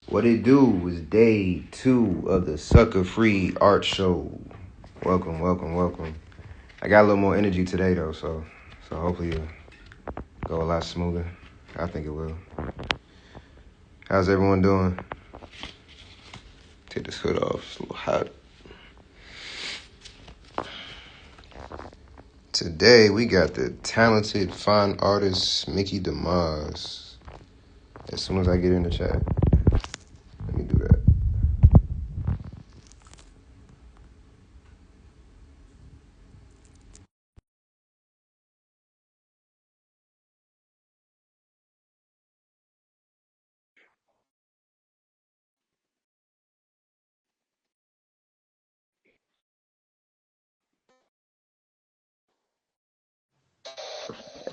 What it do is day 2 of the Sucker Free Art Show. Welcome, welcome, welcome. I got a little more energy today though, so hopefully it'll go a lot smoother. I think it will. How's everyone doing? Take this hood off, it's a little hot. Today we got the talented fine artist Mickey Demas. As soon as I get in the chat, let me do that.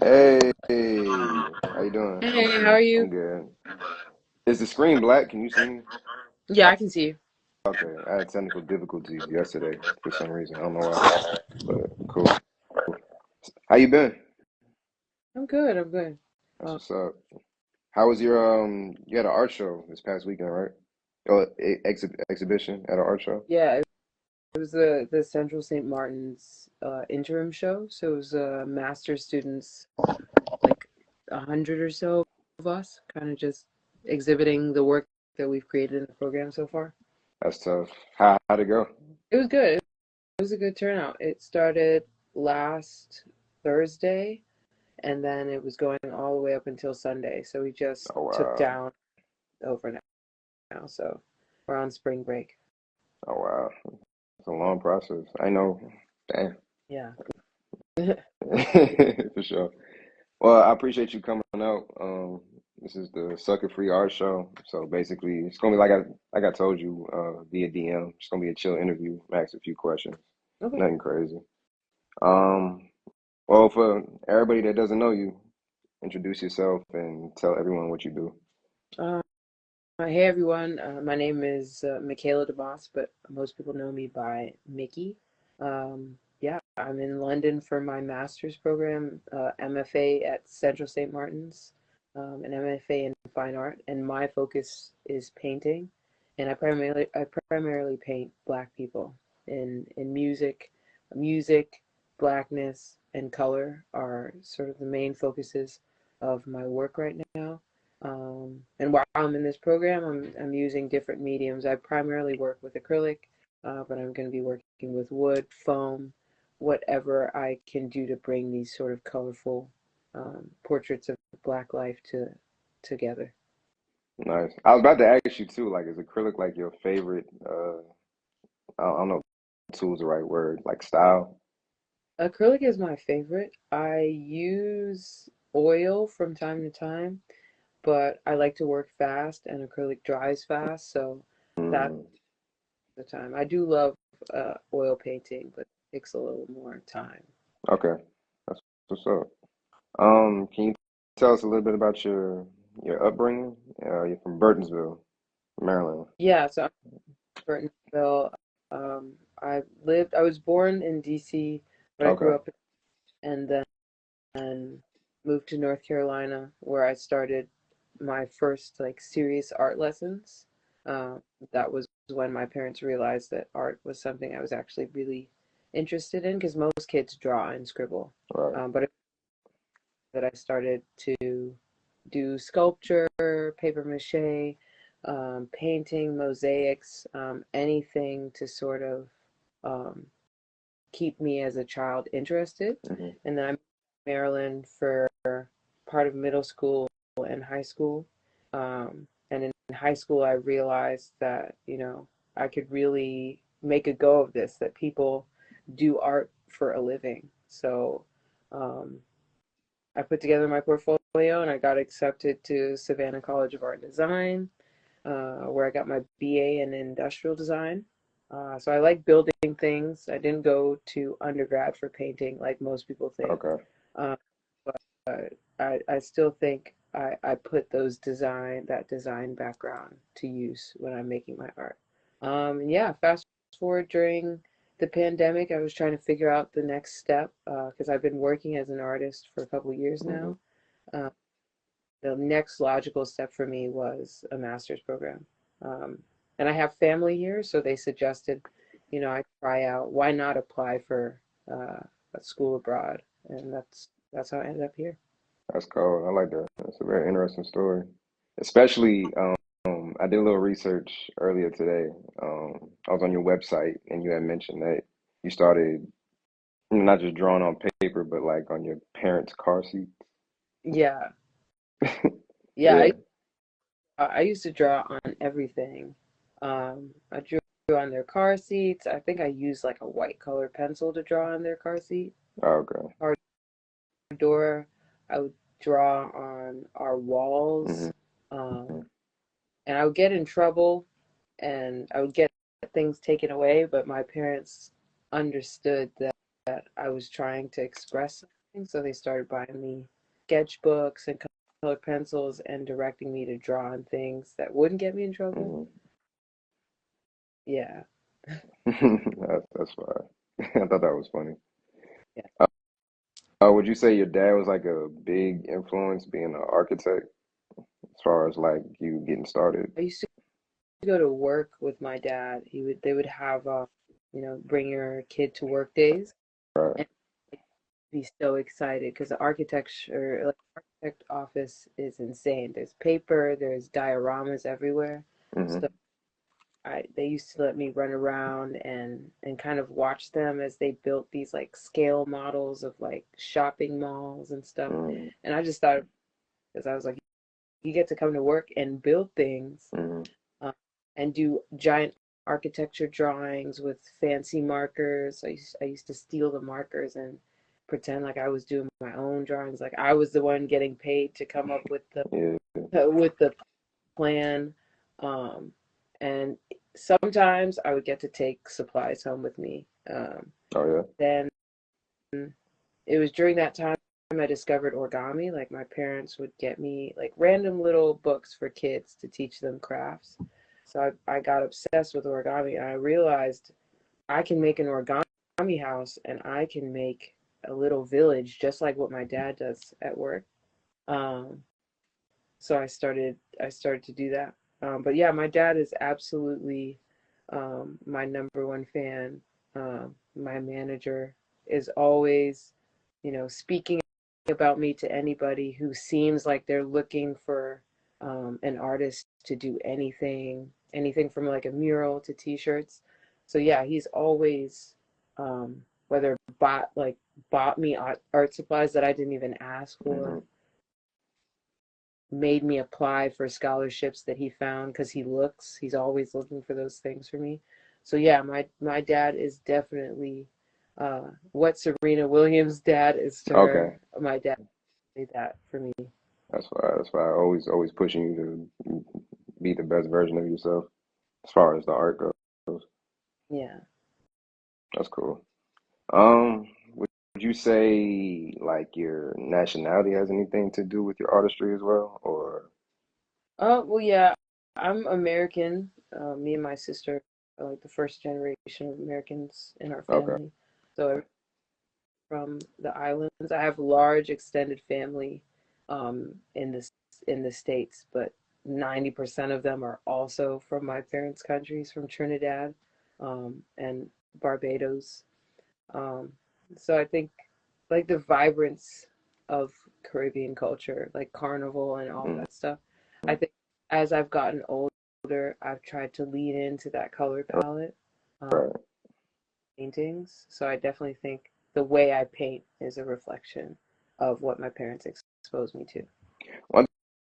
Hey, how you doing? Hey, how are you? I'm good. Is the screen black? Can you see me? Yeah, I can see you. Okay, I had technical difficulties yesterday for some reason. I don't know why, but cool. How you been? I'm good. I'm good. That's Uh, what's up. How was your You had an art show this past weekend, right? Oh, exhibition at an art show. yeah, it was the Central St. Martin's interim show. So it was master students, like 100 or so of us, kind of just exhibiting the work that we've created in the program so far. That's tough. How'd it go? It was good. It was a good turnout. It started last Thursday, and then it was going all the way up until Sunday. So we just Oh took wow. down over now. So we're on spring break. Oh wow. It's a long process. I know. Damn. Yeah. For sure. Well, I appreciate you coming out. This is the Sucker Free Art Show. So basically, it's gonna be like I told you via DM. It's gonna be a chill interview. Ask a few questions. Okay. Nothing crazy. Um, well, for everybody that doesn't know you, introduce yourself and tell everyone what you do. Uh, Hey everyone, my name is Michaela Demas, but most people know me by Mickey. Yeah, I'm in London for my master's program, MFA at Central St. Martin's, an MFA in fine art, and my focus is painting, and I primarily paint Black people in music. Music, blackness, and color are sort of the main focuses of my work right now. And while I'm in this program, I'm using different mediums. I primarily work with acrylic, but I'm going to be working with wood, foam, whatever I can do to bring these sort of colorful portraits of Black life together. Nice. I was about to ask you too, like, is acrylic like your favorite? I don't know, if tool's the right word, like style. Acrylic is my favorite. I use oil from time to time, but I like to work fast, and acrylic dries fast, so that's Mm, the time. I do love oil painting, but it takes a little more time. okay, that's what's up. Can you tell us a little bit about your upbringing? You're from Burtonsville, Maryland. Yeah, so I'm from Burtonsville. I was born in DC, but I grew Okay, up and then moved to North Carolina where I started my first like serious art lessons. Um, that was when my parents realized that art was something I was actually really interested in because most kids draw and scribble. right. But that I started to do sculpture, paper mache, painting, mosaics, anything to sort of um, keep me as a child interested. Hmm. And then I'm in Maryland for part of middle school and high school. And in high school, I realized that, I could really make a go of this, that people do art for a living. So um, I put together my portfolio and I got accepted to Savannah College of Art and Design, where I got my BA in industrial design. So I like building things. I didn't go to undergrad for painting like most people think. Okay. Uh, but I still think I put that design background to use when I'm making my art. And yeah, fast forward during the pandemic, I was trying to figure out the next step because I've been working as an artist for a couple of years Hmm. now. Uh, the next logical step for me was a master's program. Um, and I have family here, so they suggested, I try out. Why not apply for a school abroad? And that's how I ended up here. That's cool. I like that. That's a very interesting story. Especially, I did a little research earlier today. I was on your website and you had mentioned that you started not just drawing on paper, but like on your parents' car seats. Yeah, yeah. Yeah. I used to draw on everything. I drew on their car seats. I think I used like a white colored pencil to draw on their car seat. Okay. Car door. I would draw on our walls. Hmm. Um, and I would get in trouble and I would get things taken away, but my parents understood that I was trying to express something, so they started buying me sketchbooks and colored pencils and directing me to draw on things that wouldn't get me in trouble. Hmm. Yeah. That's fine. I thought that was funny. Yeah. Would you say your dad was like a big influence being an architect as far as like you getting started? I used to go to work with my dad. They would have bring your kid to work days Right. and be so excited because the architecture, like architect office is insane. There's paper, there's dioramas everywhere. So Hmm. they used to let me run around and kind of watch them as they built these like scale models of like shopping malls and stuff. Hmm. And I just thought, because I was like, you get to come to work and build things, Hmm. uh, and do giant architecture drawings with fancy markers. I used to steal the markers and pretend like I was doing my own drawings, like I was the one getting paid to come up with the Yeah. with the plan. Um, and sometimes I would get to take supplies home with me. Oh yeah. Then it was during that time I discovered origami. Like my parents would get me like random little books for kids to teach them crafts. So I got obsessed with origami and I realized I can make an origami house and I can make a little village just like what my dad does at work. Um, so I started to do that. But yeah, my dad is absolutely my number one fan. My manager is always, speaking about me to anybody who seems like they're looking for an artist to do anything from like a mural to t-shirts. So yeah, he's always whether bought me art supplies that I didn't even ask Hmm. for, made me apply for scholarships that he found because he's always looking for those things for me. So yeah, my dad is definitely what Serena Williams' dad is to her. Okay. My dad did that for me. That's why. That's why. Always pushing you to be the best version of yourself as far as the art goes. Yeah. That's cool. Would you say like your nationality has anything to do with your artistry as well, or Oh well, yeah. I'm American. Me and my sister are like the first generation of Americans in our okay, family. So from the islands. I have a large extended family in the States, but 90% of them are also from my parents' countries, from Trinidad and Barbados. Um, so I think like the vibrance of Caribbean culture, like carnival and all mm, that stuff. I think as I've gotten older, I've tried to lean into that color palette. Um, right? paintings. So I definitely think the way I paint is a reflection of what my parents exposed me to. One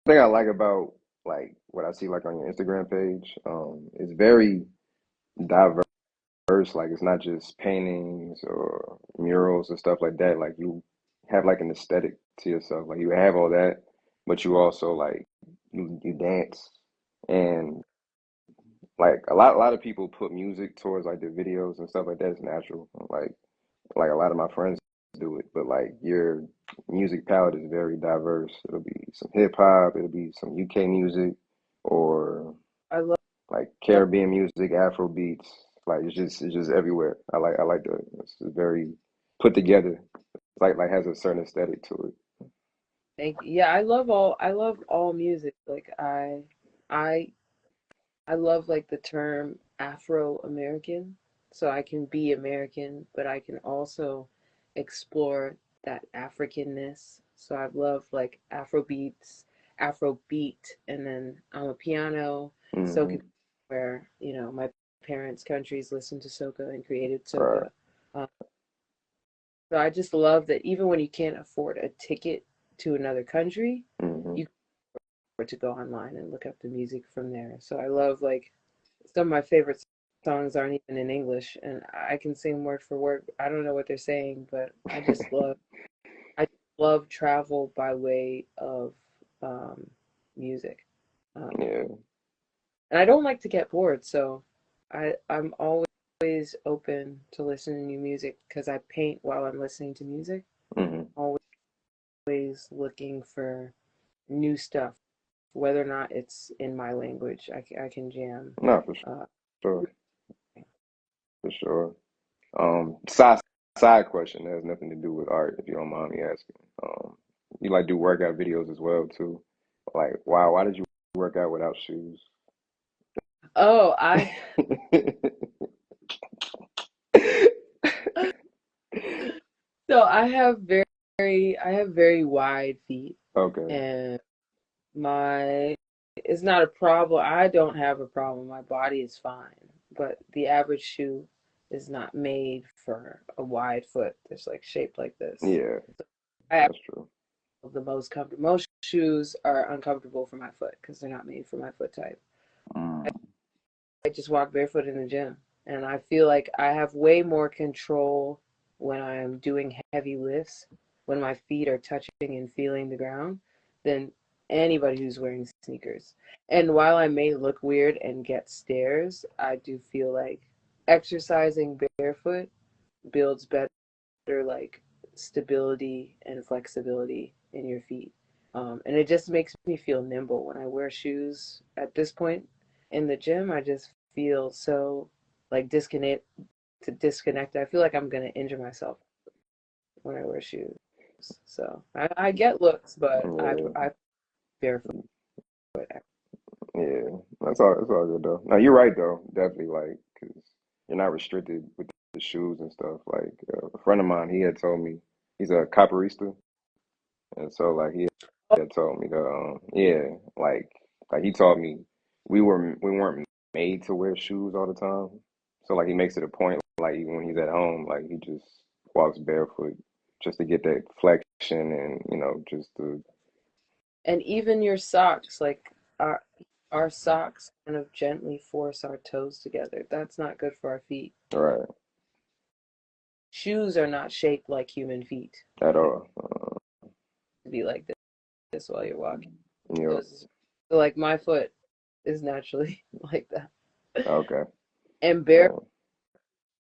thing I like about like what I see like on your Instagram page, it's very diverse. Like it's not just paintings or murals and stuff like that. Like you have like an aesthetic to yourself. Like you have all that, but you also like you dance and like a lot of people put music towards like their videos and stuff like that. It's natural. Like a lot of my friends do it, but like your music palette is very diverse. It'll be some hip hop, it'll be some UK music, or I love, like Caribbean music, Afro beats. Like it's just everywhere. I like that. It's just very put together. It's like has a certain aesthetic to it. thank you. Yeah, I love all music. Like I I love like the term Afro-American. So I can be American, but I can also explore that Africanness. So I love like Afro beats, Afro beat, and then I'm a piano, Mm-hmm. soca, where, my parents' countries listened to soca and created Right. soca. Um, so I just love that even when you can't afford a ticket to another country, Mm-hmm. you can afford to go online and look up the music from there. So I love like some of my favorite songs aren't even in English, and I can sing word for word. I don't know what they're saying, but I love travel by way of music. Um, Yeah. and I don't like to get bored, so I'm always open to listening to new music because I paint while I'm listening to music. Mm-hmm. Always looking for new stuff, whether or not it's in my language. I can jam. No, for Uh, sure. For sure. Side question that has nothing to do with art, if you don't mind me asking. You like do workout videos as well too. Like, wow, why did you work out without shoes? oh, I so I have very wide feet, Okay. and my it's not a problem. I don't have a problem. My body is fine, but the average shoe is not made for a wide foot. It's like shaped like this. Yeah, I that's true. have the most comfortable. Most shoes are uncomfortable for my foot because they're not made for my foot type. Mm, I just walk barefoot in the gym, and I feel like I have way more control when I'm doing heavy lifts, when my feet are touching and feeling the ground, than anybody who's wearing sneakers. And while I may look weird and get stares, I do feel like exercising barefoot builds better like stability and flexibility in your feet. And it just makes me feel nimble when I wear shoes at this point in the gym. I just feel so like disconnect. I feel like I'm gonna injure myself when I wear shoes. So I get looks, but yeah, I barefoot. yeah. That's all good though. No, you're right though. Definitely, like, cause you're not restricted with the shoes and stuff. Like, a friend of mine, he had told me he's a capoeirista, and so like he had told me that, yeah, like he taught me we weren't made to wear shoes all the time. So like he makes it a point, like even when he's at home, like he just walks barefoot just to get that flexion and just to And even your socks, like our socks kind of gently force our toes together. That's not good for our feet. right Shoes are not shaped like human feet at all. to be like this while you're walking. Yep. Those, so like my foot is naturally like that. Okay. And bare,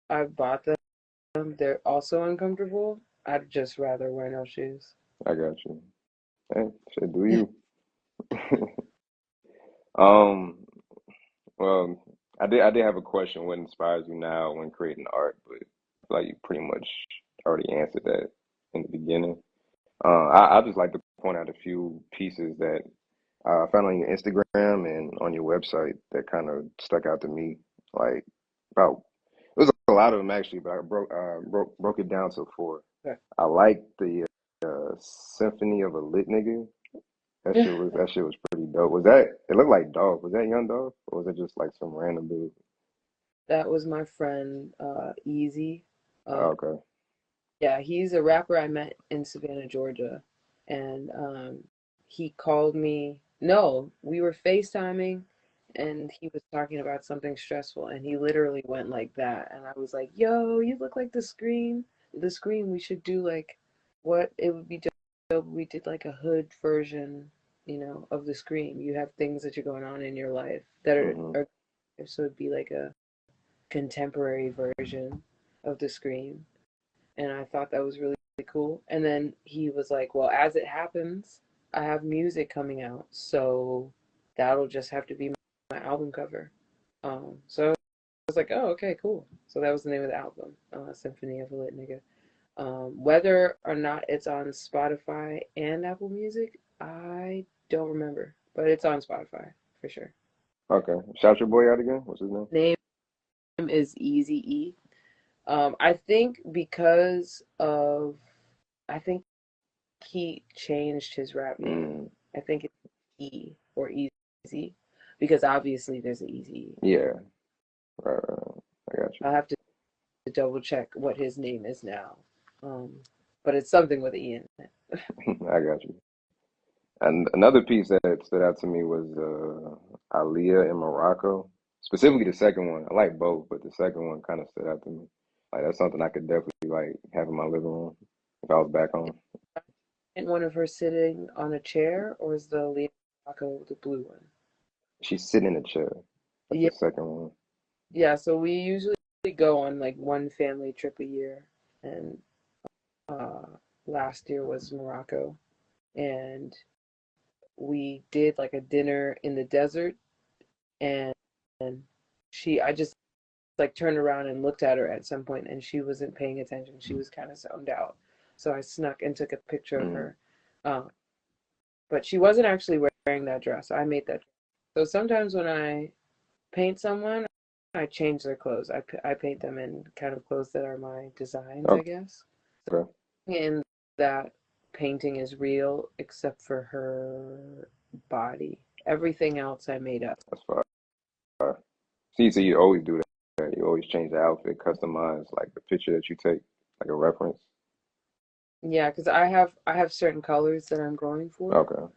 Yeah, I've bought them. They're also uncomfortable. I'd just rather wear no shoes. I got you. Hey, shit, do you? Um, well, I did have a question. What inspires you now when creating art? But like you pretty much already answered that in the beginning. I just like to point out a few pieces that I found on your Instagram and on your website that kind of stuck out to me. Like about it was a lot of them actually, but I broke it down to four. Okay. I like the Symphony of a Lit Nigga. That shit was pretty dope. Was that it looked like Dolph? Was that Young Dolph? Or was it just like some random dude? That was my friend Easy. Oh, Uh, okay. yeah, he's a rapper I met in Savannah, Georgia, and he called me. No, we were FaceTiming, and he was talking about something stressful, and he literally went like that, and I was like, "Yo, you look like the Scream. The Scream. We should do like what it would be dope. If we did like a hood version, of the Scream. You have things that are going on in your life that Hmm. are so it'd be like a contemporary version of the Scream." And I thought that was really cool. And then he was like, "Well, as it happens, I have music coming out, so that'll just have to be my album cover." So I was like, "Oh, okay, cool." So that was the name of the album, Symphony of a Lit Nigga. Whether or not it's on Spotify and Apple Music, I don't remember, but it's on Spotify for sure. Okay. Shout your boy out again. What's his name? Name is Easy E. I think because of, I think he changed his rap name. Mm, I think it's E or Easy, because obviously there's an Easy E. yeah. I got I'll have to double check what his name is now. Um, but it's something with E in it. you. I got you. And another piece that stood out to me was Aaliyah in Morocco. Specifically the second one. I like both, but the second one kind of stood out to me. Like that's something I could definitely like have in my living room if I was back home. And one of her sitting on a chair, or is the Leo Taco the blue one? She's sitting in a chair. That's Yeah, the second one. yeah. So we usually go on like one family trip a year, and uh, last year was Morocco, and we did like a dinner in the desert, and, and I just like turned around and looked at her at some point, and she wasn't paying attention. She was kind of zoned out, so I snuck and took a picture of Mm. her. Um, but she wasn't actually wearing that dress. I made that. So sometimes when I paint someone, I change their clothes. I paint them in kind of clothes that are my designs, I guess. Okay. And that painting is real except for her body. Everything else I made up. That's fine. See, so you always do that. You always change the outfit, customize like the picture that you take, like a reference. Yeah, because I have certain colors that I'm going for. Okay.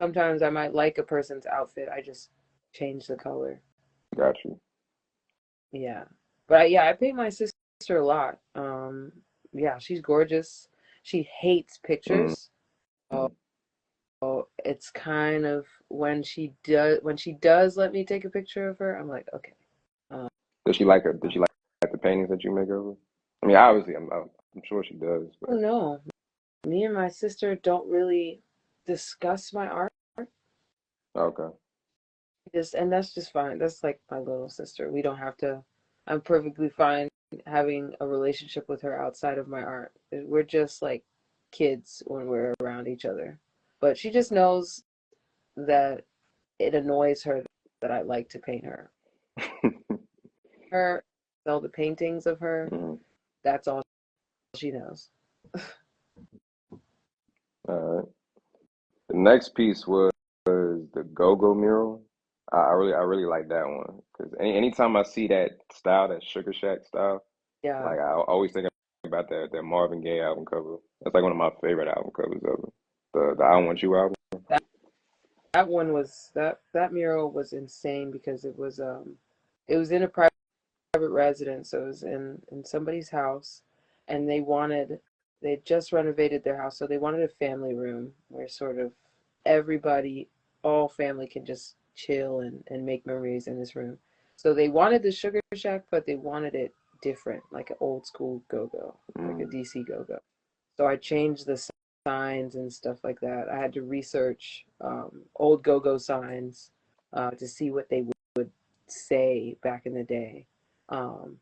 Sometimes I might like a person's outfit. I just change the color. Got you. Yeah. But yeah, I paint my sister a lot. Yeah, she's gorgeous. She hates Mm. pictures. So it's kind of when she does let me take a picture of her, I'm like, okay. Um, Does she like her? Does she like the paintings that you make of her? I mean, obviously, I'm sure she does, I but don't know. Me and my sister don't really discuss my art. okay. Just and that's just fine. That's like my little sister. We don't have to. I'm perfectly fine having a relationship with her outside of my art. We're just like kids when we're around each other. But she just knows that it annoys her that I like to paint her. Her, all the paintings of her. Mm. That's all she knows. All right. The next piece was the Go-Go mural. I really like that one because anytime I see that style, that Sugar Shack style, Yeah, like I always think about that Marvin Gaye album cover. That's like one of my favorite album covers ever. The I Want You album. that that one was that mural was insane because it was in a private residence. So it was in somebody's house, and they just renovated their house, so they wanted a family room where sort of everybody, all family, can just chill and make memories in this room. So they wanted the Sugar Shack, but they wanted it different, like an old school go-go, like a Mm. DC go-go. So I changed the signs and stuff like that. I had to research old go-go signs to see what they would say back in the day. Um,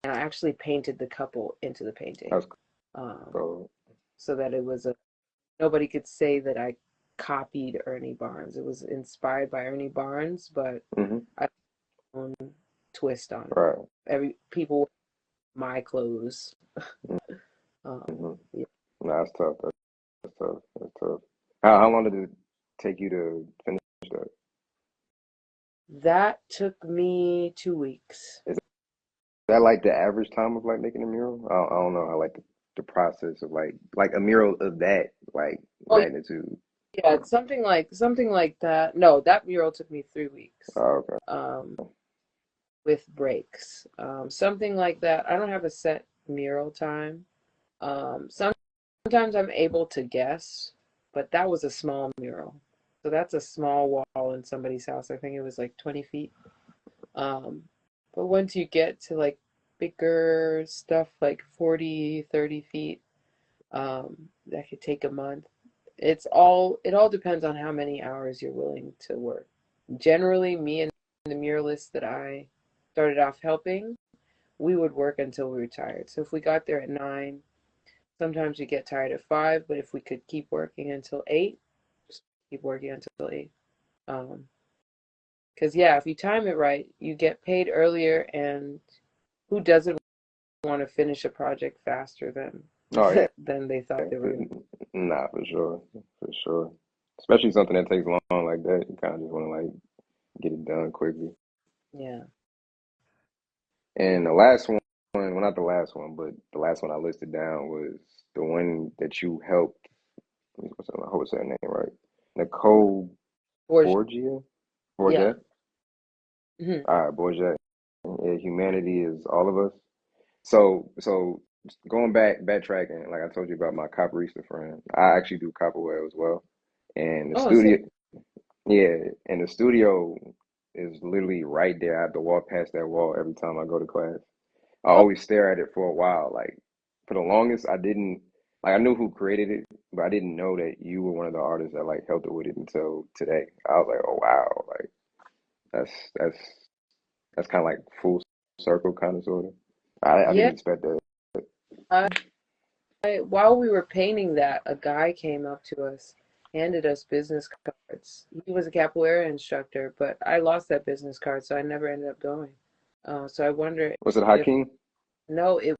and I actually painted the couple into the painting, That's um, cool. so that it was a nobody could say that I copied Ernie Barnes. It was inspired by Ernie Barnes, but Hmm. I had my own twist on it. Right. Every people wear my clothes. Mm-hmm. Yeah. No, that's tough. That's tough. That's tough. How long did it take you to finish that? That took me 2 weeks. Is that like the average time of like making a mural? I don't know. I like the process of like a mural of that like Oh magnitude. yeah, it's something like that. No, that mural took me 3 weeks. Oh, okay. Um, with breaks. Something like that. I don't have a set mural time. Sometimes I'm able to guess, but that was a small mural. So that's a small wall in somebody's house. I think it was like 20 feet. Um, but once you get to like bigger stuff like 40, 30 feet, that could take a month. It all depends on how many hours you're willing to work. Generally, me and the muralists that I started off helping, we would work until we were tired. So if we got there at 9, sometimes we get tired at 5, but if we could keep working until 8, just keep working until 8. Um, Because, yeah, if you time it right, you get paid earlier, and who doesn't want to finish a project faster than Oh yeah, than they thought they were going nah, for sure. Especially something that takes long like that, you kind of just want to like get it done quickly. to. Yeah. And the last one, well, not the last one, but the last one I listed down was the one that you helped. I hope I said her name right. Nicole Or, Borgia, yeah. Borgia. Hmm. All right, Borgia. Yeah, humanity is all of us. So going backtracking, like I told you about my capoeirista friend, I actually do capoeira as well. And the Oh, so studio, yeah, and the studio is literally right there. I have to walk past that wall every time I go to class. I oh, always stare at it for a while. Like for the longest, I didn't like I knew who created it, but I didn't know that you were one of the artists that like helped it with it until today. I was like, oh wow, like that's that's that's kind of like full circle, kind of sort of. I yeah. didn't expect that. While we were painting that, a guy came up to us, handed us business cards. He was a capoeira instructor, but I lost that business card, so I never ended up going. So I wonder Was it if, Hakeem? no, it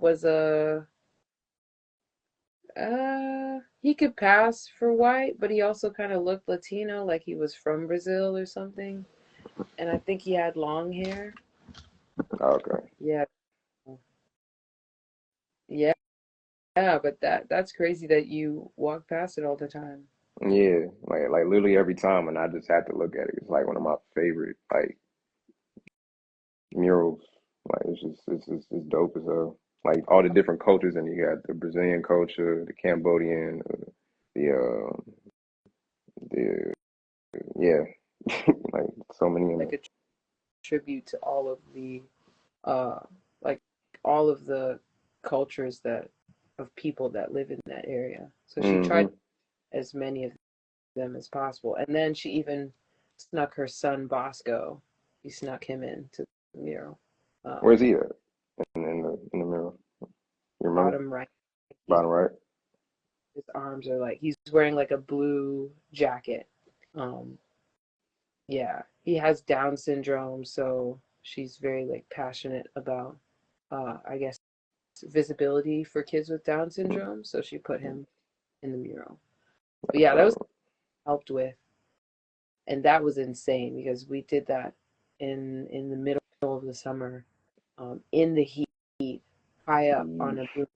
was a, he could pass for white, but he also kind of looked Latino, like he was from Brazil or something. And I think he had long hair. Okay. Yeah, yeah, yeah, but that's crazy that you walk past it all the time. Yeah, like literally every time, and I just had to look at it. It's like one of my favorite like murals. Like it's dope as hell. Like all the different cultures, and you got the Brazilian culture, the Cambodian, the yeah, like so many in Like there. a tribute to all of the uh like all of the cultures that of people that live in that area. So she tried Hmm. as many of them as possible. And then she even snuck her son Bosco. She snuck him into the mural. Where's Um he at? In the mural. You remember? Bottom right. He's Bottom right. his arms are like he's wearing like a blue jacket. Um yeah, he has Down syndrome, so she's very like passionate about I guess visibility for kids with Down syndrome, so she put him in the mural. But yeah, that was Uh, helped with, and that was insane because we did that in the middle of the summer, in the heat, high up on a yeesh,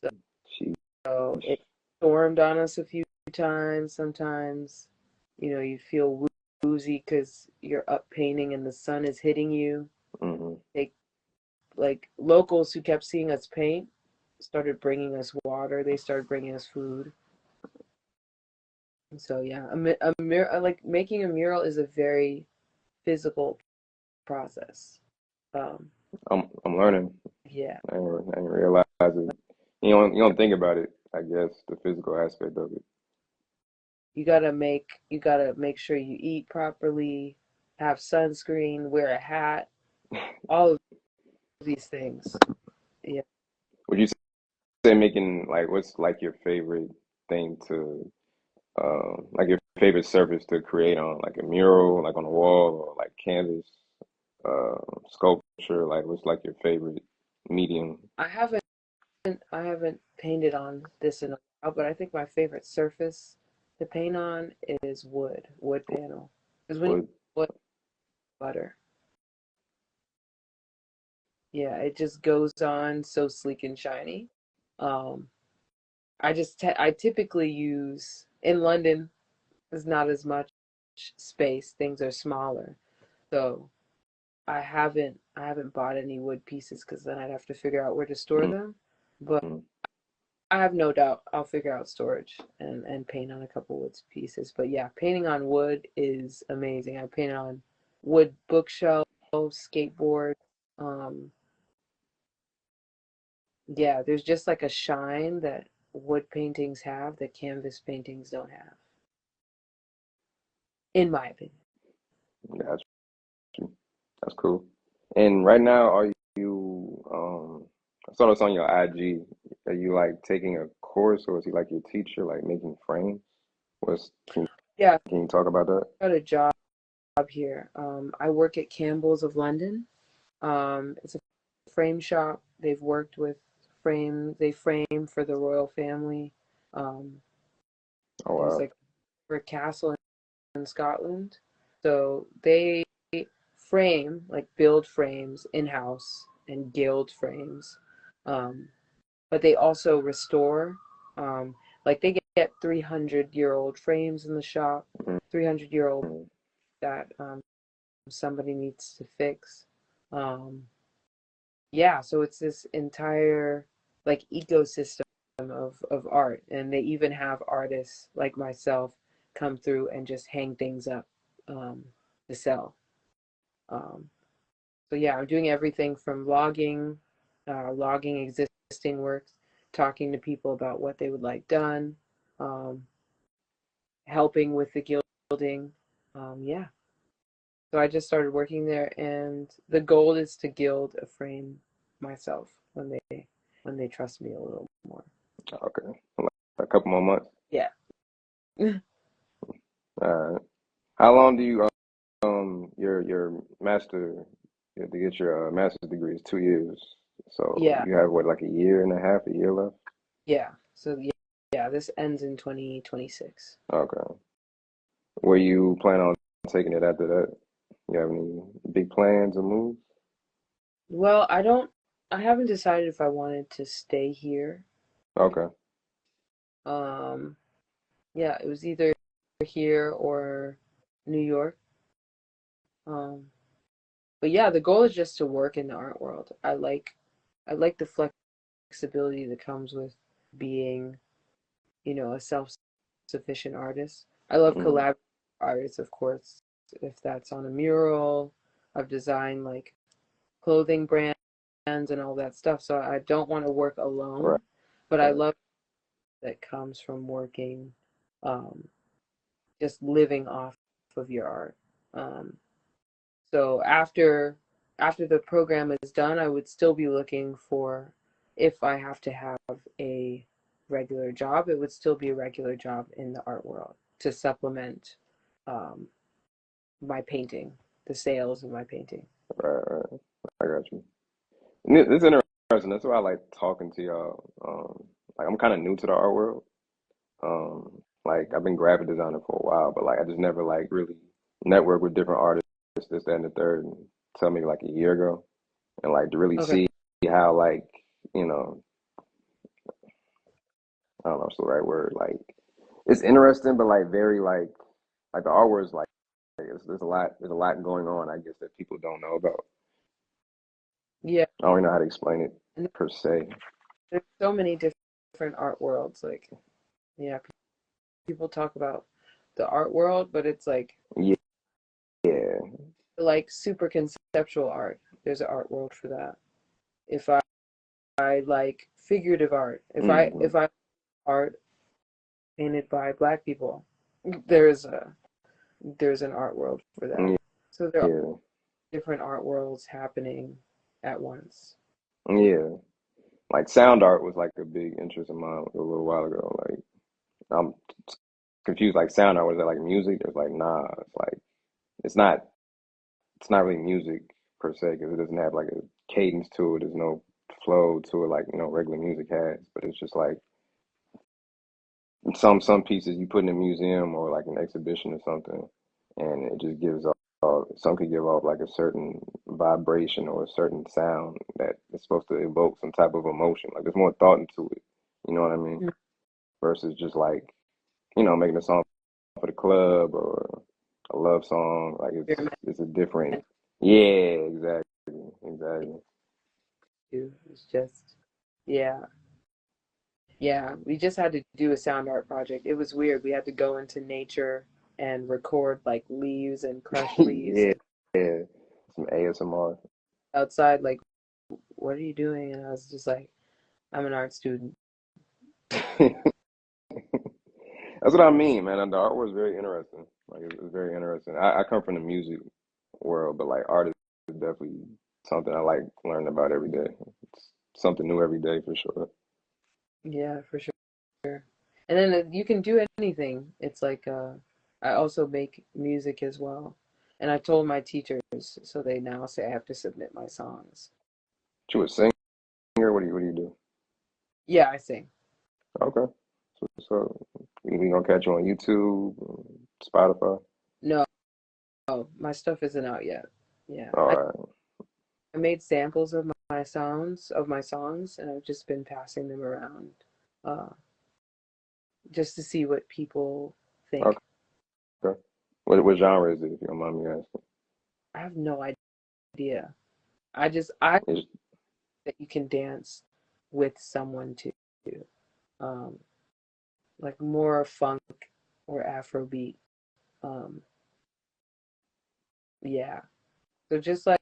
boom. sheesh. So it stormed on us a few times. Sometimes, you feel woozy because you're up painting and the sun is hitting you. Hmm. They like locals who kept seeing us paint started bringing us water. They started bringing us food. So yeah, like making a mural is a very physical process. Um, I'm learning. yeah, I didn't realize it. You don't think about it. I guess the physical aspect of it. you gotta make sure you eat properly, have sunscreen, wear a hat, all of these things. Yeah, Would you say making like what's like your favorite thing to like your favorite surface to create on, like a mural, like on a wall, or like canvas, uh, sculpture? Like what's like your favorite medium? I haven't I haven't painted on this in a while, but I think my favorite surface to paint on is wood panel. Because when you Wood. wood butter, yeah, it just goes on so sleek and shiny. Um, I typically use in London. There's not as much space. Things are smaller, so I haven't bought any wood pieces because then I'd have to figure out where to store them. But Mm-hmm. I have no doubt I'll figure out storage and paint on a couple wood pieces. But yeah, painting on wood is amazing. I painted on wood bookshelves, skateboards. Um, yeah, there's just like a shine that wood paintings have that canvas paintings don't have, in my opinion. Gotcha. That's cool. And right now, are you I saw this on your IG. Are you like taking a course, or is he like your teacher, like making frames? What's Yeah, can you talk about that? I got a job. here. I work at Campbell's of London. It's a frame shop. They've worked with they frame for the royal family. Um, Oh there's wow. like a castle in Scotland. So they frame, like build frames in house and gild frames. Um, but they also restore. Like they get 300-year-old frames in the shop, 300-year-old Mm-hmm. that somebody needs to fix. Um, yeah, so it's this entire like ecosystem of art, and they even have artists like myself come through and just hang things up um, to sell. Um, so yeah, I'm doing everything from logging existing works, talking to people about what they would like done, um, helping with the gilding. Yeah, so I just started working there, and the goal is to gild a frame myself when they trust me a little more. Okay. Like a couple more months. Yeah. All right. How long do you your master to get your master's degree is 2 years. So Yeah. you have what, like a year and a half, a year left? Yeah. So yeah, this ends in 2026. Okay. Where you plan on taking it after that? You have any big plans or moves? Well, I haven't decided if I wanted to stay here. Okay. Um, yeah, it was either here or New York. Um, but yeah, the goal is just to work in the art world. I like the flexibility that comes with being, a self-sufficient artist. I love Mm, collaborative artists, of course, if that's on a mural. I've designed like clothing brands and all that stuff, so I don't want to work right. alone, but I love that comes from working, um, just living off of your art. Um, so after the program is done, I would still be looking for if I have to have a regular job, it would still be a regular job in the art world to supplement um, my painting, the sales of my painting. Right, right. I got you. And it's interesting. That's why I like talking to y'all. Like I'm kind of new to the art world. Like I've been graphic designing for a while, but like I just never like really networked with different artists, this, that, and the third. Until maybe like a year ago, and like to really Okay. see how like you know I don't know what's the right word. Like it's interesting, but like very like the art world is like there's a lot going on. I guess that people don't know about. Yeah. I don't even know how to explain it And per se. there's so many different art worlds. Like, yeah, people talk about the art world, but it's Yeah, yeah. like super conceptual art. There's an art world for that. If I like figurative art, Hmm. if I art painted by black people, there's an art world for that. Yeah, So there are yeah, different art worlds happening at once. yeah. Like sound art was like a big interest of mine a little while ago. Like I'm confused. Like sound art was it like music? It's like nah. It's like it's not. It's not really music per se because it doesn't have like a cadence to it. There's no flow to it like regular music has. But it's just like some pieces you put in a museum or like an exhibition or something, and it just gives off. Some could give off like a certain vibration or a certain sound that is supposed to evoke some type of emotion. Like there's more thought into it. You know what I mean? Versus just like making a song for the club or a love song. Like it's a different. Yeah, exactly, exactly. It's just, yeah, yeah. We just had to do a sound art project. It was weird. We had to go into nature and record like leaves and crushed leaves Yeah, and yeah. Some ASMR. outside. Like, what are you doing? And I was just like, I'm an art student. That's what I mean, man. And the art was very interesting. Like it's very interesting. I come from the music world, but like art is definitely something I like learning about every day. It's something new every day for sure. Yeah, for sure. And then you can do anything. It's like I also make music as well. And I told my teachers, so they now say I have to submit my songs. You a singer? What do you do? Yeah, I sing. Okay. So we gonna catch you on YouTube, Spotify. No, my stuff isn't out yet. Yeah, All I, right. I made samples of my songs, and I've just been passing them around, uh, just to see what people think. Okay. What genre is it, if you don't mind me asking? I have no idea. I It's, that you can dance with someone too. Um, like more funk or Afrobeat. Um, yeah. So just like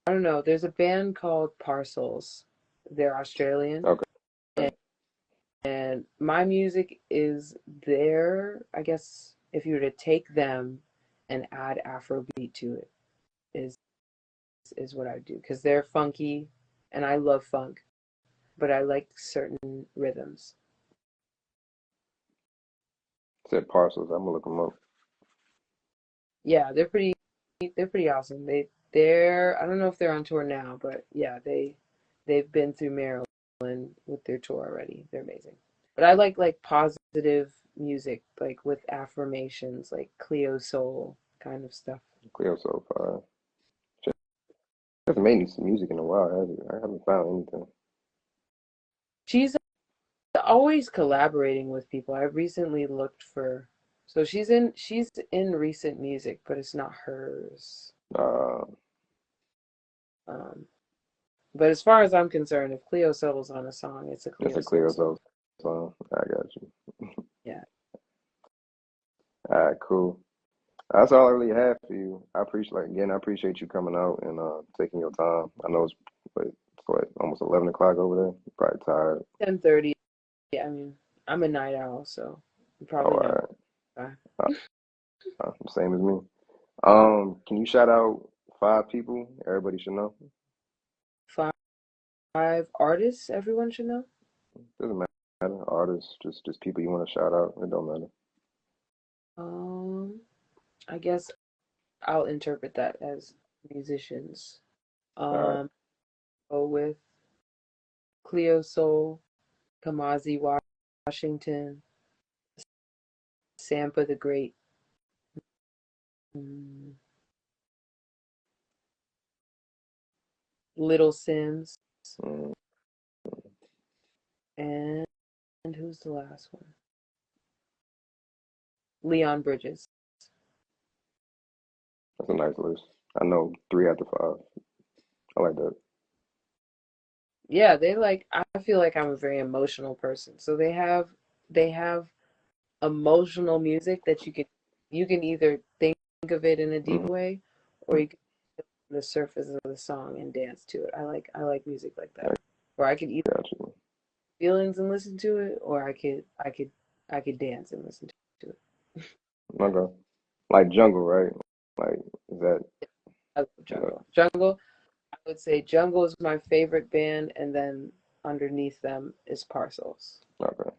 I don't know. There's a band called Parcels. They're Australian, okay. and my music is there. I guess if you were to take them and add Afrobeat to it, is is what I do because they're funky, and I love funk, but I like certain rhythms. Said Parcels. I'm gonna look them up. Yeah, they're pretty awesome. They're I don't know if they're on tour now, but yeah, they've been through Maryland with their tour already. They're amazing. But I like positive music, like with affirmations, like Cleo Soul kind of stuff. Cleo so far. She hasn't made any music in a while, has it? I haven't found anything. She's always collaborating with people. I recently looked for so she's in recent music, but it's not hers. Uh, Um, but as far as I'm concerned, if Cleo Soul's on a song, it's a it's Cleo a Soul Cleo song. so song. I got you. Yeah. All right, cool. That's all I really have for you. I appreciate you coming out and taking your time. I know it's almost 11 o'clock over there. You're probably tired. 10:30. Yeah, I mean, I'm a night owl, so you Oh, probably all know. right. Uh, Same as me. Can you shout out 5 people everybody should know? five artists everyone should know. Doesn't matter. Artists, just people you want to shout out. It don't matter. Um, I guess I'll interpret that as musicians. All right. Um, go with Cleo Soul, Kamazi Washington, Sampa the Great, mm, Little Sims, Mm, and who's the last one? Leon Bridges. that's a nice list. I know 3 out of 5. I like that. Yeah, they like. I feel like I'm a very emotional person, so they have emotional music that you can either think of it in a deep Mm, way, or you can the surface of the song and dance to it. I like music like I that, where I could either got you. feelings and listen to it, or I could dance and listen to it. Okay. Like Jungle, right? Like, is that, I love uh, Jungle. Jungle, I would say Jungle is my favorite band, and then underneath them is Parcels. okay.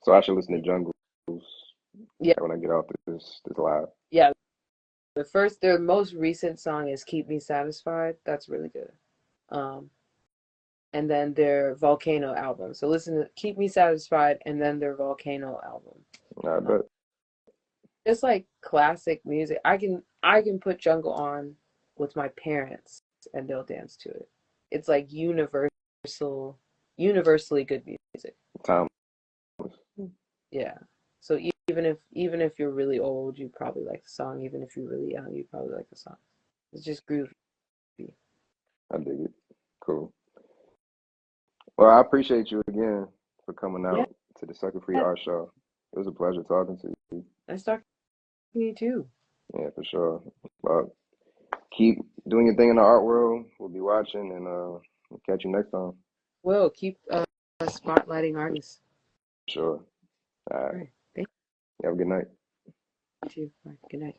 So I should listen Yeah, to Jungles yeah, when I get off this live. yeah. Their most recent song is "Keep Me Satisfied." That's really good. Um, and then their Volcano album. So listen to Keep Me Satisfied and then their Volcano album. I Uh, bet. just like classic music. I can put Jungle on with my parents and they'll dance to it. It's like universally good music. Timeless. Yeah. So even if you're really old, you probably like the song. Even if you're really young, you probably like the song. It's just groovy. I dig it. Cool. Well, I appreciate you again for coming Yeah. out to the Sucker Free Art Show. It was a pleasure talking to you. Nice talking to you too. Yeah, for sure. Well, keep doing your thing in the art world. We'll be watching and we'll catch you next time. Well, keep spotlighting For artists. sure. All right. All right. Thank You have a good night. you too. All right. Good night.